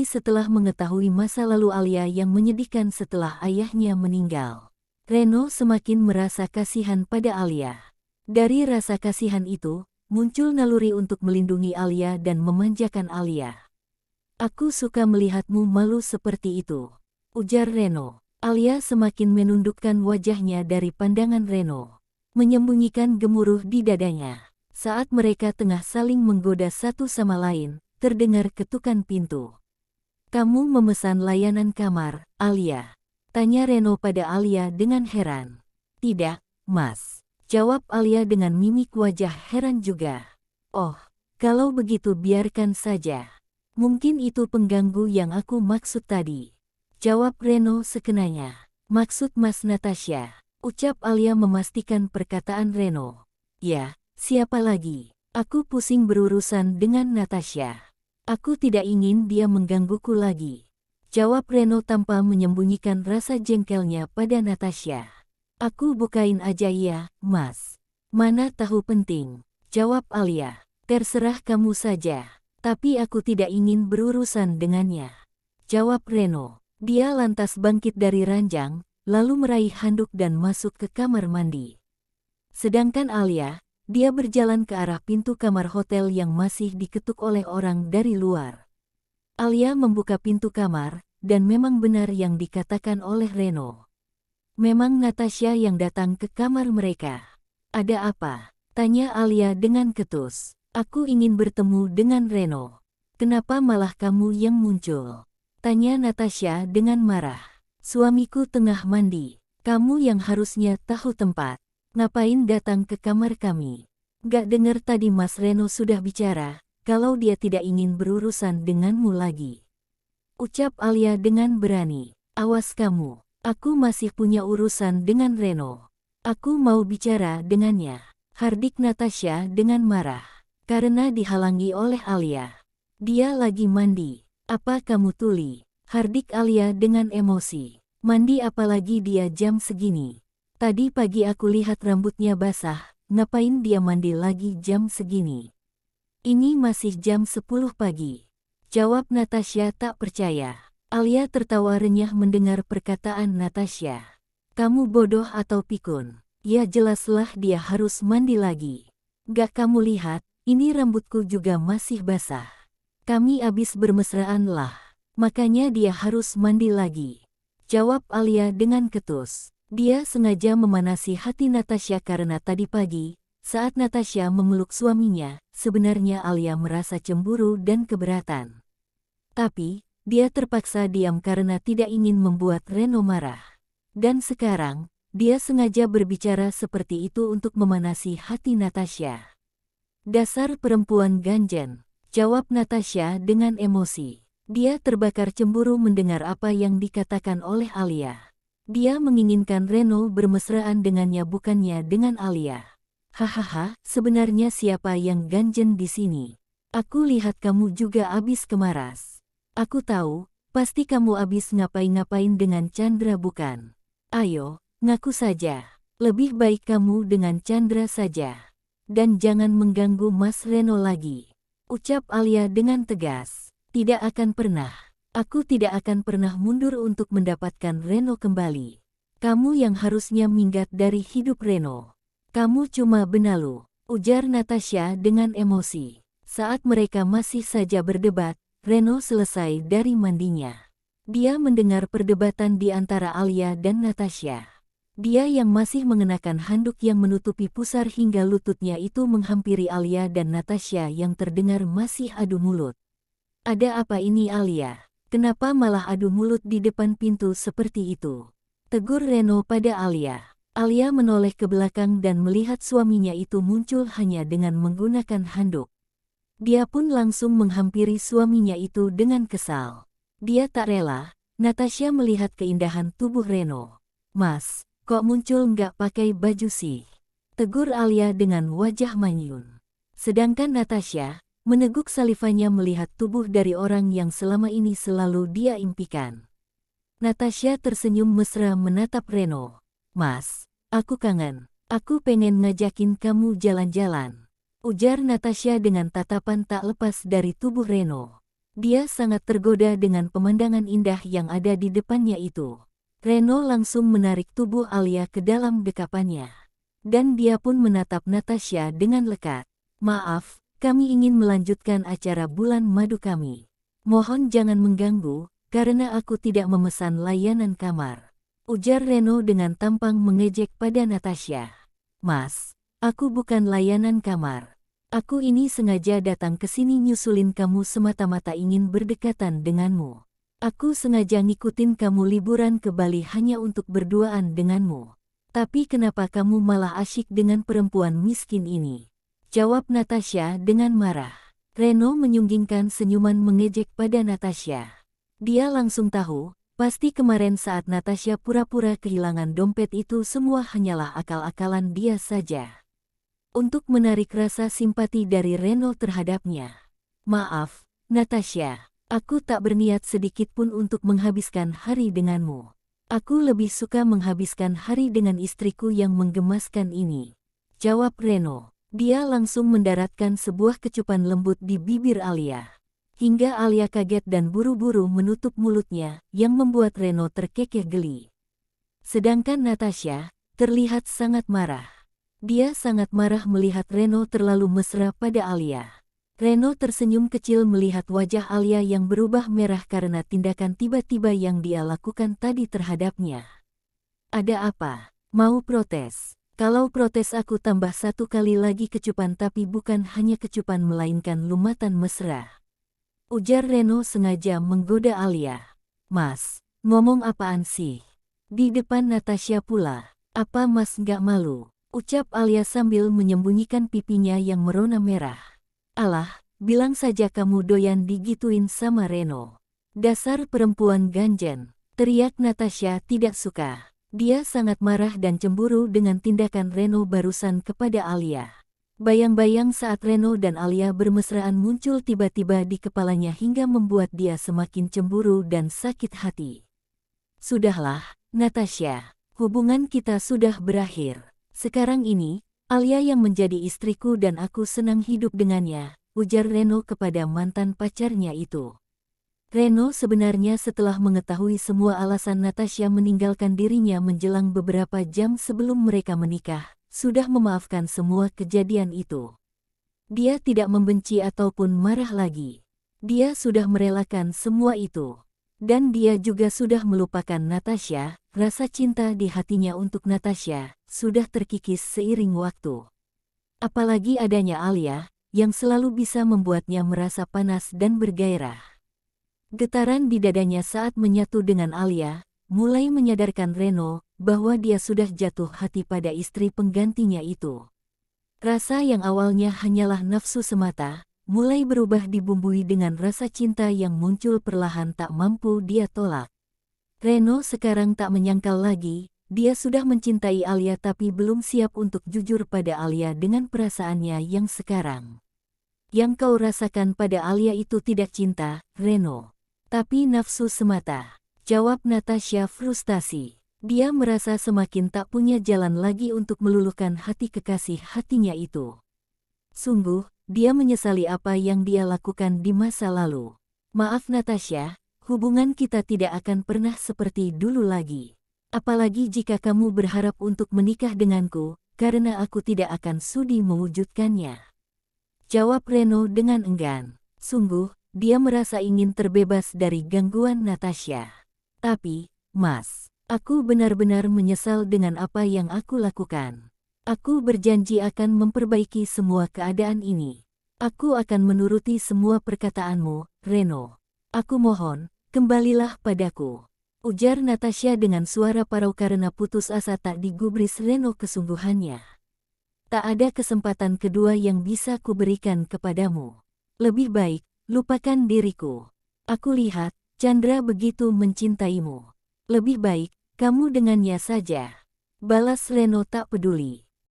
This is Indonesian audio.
apalagi setelah mengetahui masa lalu Alia yang menyedihkan setelah ayahnya meninggal. Reno semakin merasa kasihan pada Alia. Dari rasa kasihan itu, muncul naluri untuk melindungi Alia dan memanjakan Alia. "Aku suka melihatmu malu seperti itu," ujar Reno. Alia semakin menundukkan wajahnya dari pandangan Reno, menyembunyikan gemuruh di dadanya. Saat mereka tengah saling menggoda satu sama lain, terdengar ketukan pintu. "Kamu memesan layanan kamar, Alia?" tanya Reno pada Alia dengan heran. "Tidak, Mas," jawab Alia dengan mimik wajah heran juga. "Oh, kalau begitu biarkan saja. Mungkin itu pengganggu yang aku maksud tadi," jawab Reno sekenanya. "Maksud Mas Natasha," ucap Alia memastikan perkataan Reno. "Ya, siapa lagi? Aku pusing berurusan dengan Natasha. Aku tidak ingin dia menggangguku lagi," jawab Reno tanpa menyembunyikan rasa jengkelnya pada Natasha. "Aku bukain aja ya, Mas." "Mana tahu penting," jawab Alia. "Terserah kamu saja. Tapi aku tidak ingin berurusan dengannya," jawab Reno. Dia lantas bangkit dari ranjang, lalu meraih handuk dan masuk ke kamar mandi. Sedangkan Alia, dia berjalan ke arah pintu kamar hotel yang masih diketuk oleh orang dari luar. Alia membuka pintu kamar, dan memang benar yang dikatakan oleh Reno. Memang Natasha yang datang ke kamar mereka. "Ada apa?" tanya Alia dengan ketus. "Aku ingin bertemu dengan Reno." "Kenapa malah kamu yang muncul?" tanya Natasha dengan marah. "Suamiku tengah mandi. Kamu yang harusnya tahu tempat. Ngapain datang ke kamar kami? Gak dengar tadi Mas Reno sudah bicara, kalau dia tidak ingin berurusan denganmu lagi," ucap Alia dengan berani. "Awas kamu, aku masih punya urusan dengan Reno. Aku mau bicara dengannya," hardik Natasha dengan marah. Karena dihalangi oleh Alia. "Dia lagi mandi. Apa kamu tuli?" hardik Alia dengan emosi. "Mandi apalagi dia jam segini? Tadi pagi aku lihat rambutnya basah, ngapain dia mandi lagi jam segini? Ini masih jam 10 pagi," jawab Natasha tak percaya. Alia tertawa renyah mendengar perkataan Natasha. "Kamu bodoh atau pikun? Ya jelaslah dia harus mandi lagi. Gak kamu lihat, ini rambutku juga masih basah. Kami abis bermesraan lah, makanya dia harus mandi lagi," jawab Alia dengan ketus. Dia sengaja memanasi hati Natasha karena tadi pagi, saat Natasha memeluk suaminya, sebenarnya Alia merasa cemburu dan keberatan. Tapi, dia terpaksa diam karena tidak ingin membuat Reno marah. Dan sekarang, dia sengaja berbicara seperti itu untuk memanasi hati Natasha. "Dasar perempuan ganjen," jawab Natasha dengan emosi. Dia terbakar cemburu mendengar apa yang dikatakan oleh Alia. Dia menginginkan Reno bermesraan dengannya bukannya dengan Alia. "Hahaha, sebenarnya siapa yang ganjen di sini? Aku lihat kamu juga abis kemaras. Aku tahu, pasti kamu abis ngapain-ngapain dengan Chandra bukan? Ayo, ngaku saja. Lebih baik kamu dengan Chandra saja. Dan jangan mengganggu Mas Reno lagi," ucap Alia dengan tegas. "Tidak akan pernah. Aku tidak akan pernah mundur untuk mendapatkan Reno kembali. Kamu yang harusnya minggat dari hidup Reno. Kamu cuma benalu," ujar Natasha dengan emosi. Saat mereka masih saja berdebat, Reno selesai dari mandinya. Dia mendengar perdebatan di antara Alia dan Natasha. Dia yang masih mengenakan handuk yang menutupi pusar hingga lututnya itu menghampiri Alia dan Natasha yang terdengar masih adu mulut. "Ada apa ini Alia? Kenapa malah adu mulut di depan pintu seperti itu?" tegur Reno pada Alia. Alia menoleh ke belakang dan melihat suaminya itu muncul hanya dengan menggunakan handuk. Dia pun langsung menghampiri suaminya itu dengan kesal. Dia tak rela, Natasha melihat keindahan tubuh Reno. "Mas, kok muncul nggak pakai baju sih?" tegur Alia dengan wajah manyun. Sedangkan Natasha meneguk salivanya melihat tubuh dari orang yang selama ini selalu dia impikan. Natasha tersenyum mesra menatap Reno. "Mas, aku kangen. Aku pengen ngajakin kamu jalan-jalan," ujar Natasha dengan tatapan tak lepas dari tubuh Reno. Dia sangat tergoda dengan pemandangan indah yang ada di depannya itu. Reno langsung menarik tubuh Alia ke dalam dekapannya. Dan dia pun menatap Natasha dengan lekat. Maaf, kami ingin melanjutkan acara bulan madu kami. Mohon jangan mengganggu, karena aku tidak memesan layanan kamar. Ujar Reno dengan tampang mengejek pada Natasha. Mas, aku bukan layanan kamar. Aku ini sengaja datang ke sini nyusulin kamu semata-mata ingin berdekatan denganmu. Aku sengaja ngikutin kamu liburan ke Bali hanya untuk berduaan denganmu. Tapi kenapa kamu malah asyik dengan perempuan miskin ini? Jawab Natasha dengan marah. Reno menyunggingkan senyuman mengejek pada Natasha. Dia langsung tahu, pasti kemarin saat Natasha pura-pura kehilangan dompet itu semua hanyalah akal-akalan dia saja. Untuk menarik rasa simpati dari Reno terhadapnya. Maaf, Natasha, aku tak berniat sedikitpun untuk menghabiskan hari denganmu. Aku lebih suka menghabiskan hari dengan istriku yang menggemaskan ini. Jawab Reno. Dia langsung mendaratkan sebuah kecupan lembut di bibir Alia. Hingga Alia kaget dan buru-buru menutup mulutnya, yang membuat Reno terkekeh geli. Sedangkan Natasha terlihat sangat marah. Dia sangat marah melihat Reno terlalu mesra pada Alia. Reno tersenyum kecil melihat wajah Alia yang berubah merah karena tindakan tiba-tiba yang dia lakukan tadi terhadapnya. Ada apa? Mau protes? Kalau protes aku tambah satu kali lagi kecupan tapi bukan hanya kecupan melainkan lumatan mesra. Ujar Reno sengaja menggoda Alia. Mas, ngomong apaan sih? Di depan Natasha pula. Apa mas nggak malu? Ucap Alia sambil menyembunyikan pipinya yang merona merah. Alah, bilang saja kamu doyan digituin sama Reno. Dasar perempuan ganjen, teriak Natasha tidak suka. Dia sangat marah dan cemburu dengan tindakan Reno barusan kepada Alia. Bayang-bayang saat Reno dan Alia bermesraan muncul tiba-tiba di kepalanya hingga membuat dia semakin cemburu dan sakit hati. Sudahlah, Natasha, hubungan kita sudah berakhir. Sekarang ini, Alia yang menjadi istriku dan aku senang hidup dengannya, ujar Reno kepada mantan pacarnya itu. Reno sebenarnya setelah mengetahui semua alasan Natasha meninggalkan dirinya menjelang beberapa jam sebelum mereka menikah, sudah memaafkan semua kejadian itu. Dia tidak membenci ataupun marah lagi. Dia sudah merelakan semua itu. Dan dia juga sudah melupakan Natasha, rasa cinta di hatinya untuk Natasha sudah terkikis seiring waktu. Apalagi adanya Alia, yang selalu bisa membuatnya merasa panas dan bergairah. Getaran di dadanya saat menyatu dengan Alia, mulai menyadarkan Reno bahwa dia sudah jatuh hati pada istri penggantinya itu. Rasa yang awalnya hanyalah nafsu semata, mulai berubah dibumbui dengan rasa cinta yang muncul perlahan tak mampu dia tolak. Reno sekarang tak menyangkal lagi, dia sudah mencintai Alia tapi belum siap untuk jujur pada Alia dengan perasaannya yang sekarang. Yang kau rasakan pada Alia itu tidak cinta, Reno, tapi nafsu semata, jawab Natasha frustasi. Dia merasa semakin tak punya jalan lagi untuk meluluhkan hati kekasih hatinya itu. Sungguh, dia menyesali apa yang dia lakukan di masa lalu. Maaf Natasha, hubungan kita tidak akan pernah seperti dulu lagi. Apalagi jika kamu berharap untuk menikah denganku, karena aku tidak akan sudi mewujudkannya. Jawab Reno dengan enggan. Sungguh, dia merasa ingin terbebas dari gangguan Natasha. Tapi, Mas, aku benar-benar menyesal dengan apa yang aku lakukan. Aku berjanji akan memperbaiki semua keadaan ini. Aku akan menuruti semua perkataanmu, Reno. Aku mohon, kembalilah padaku. Ujar Natasha dengan suara parau karena putus asa tak digubris Reno kesungguhannya. Tak ada kesempatan kedua yang bisa kuberikan kepadamu. Lebih baik, lupakan diriku. Aku lihat, Chandra begitu mencintaimu. Lebih baik, kamu dengannya saja. Balas Reno tak peduli.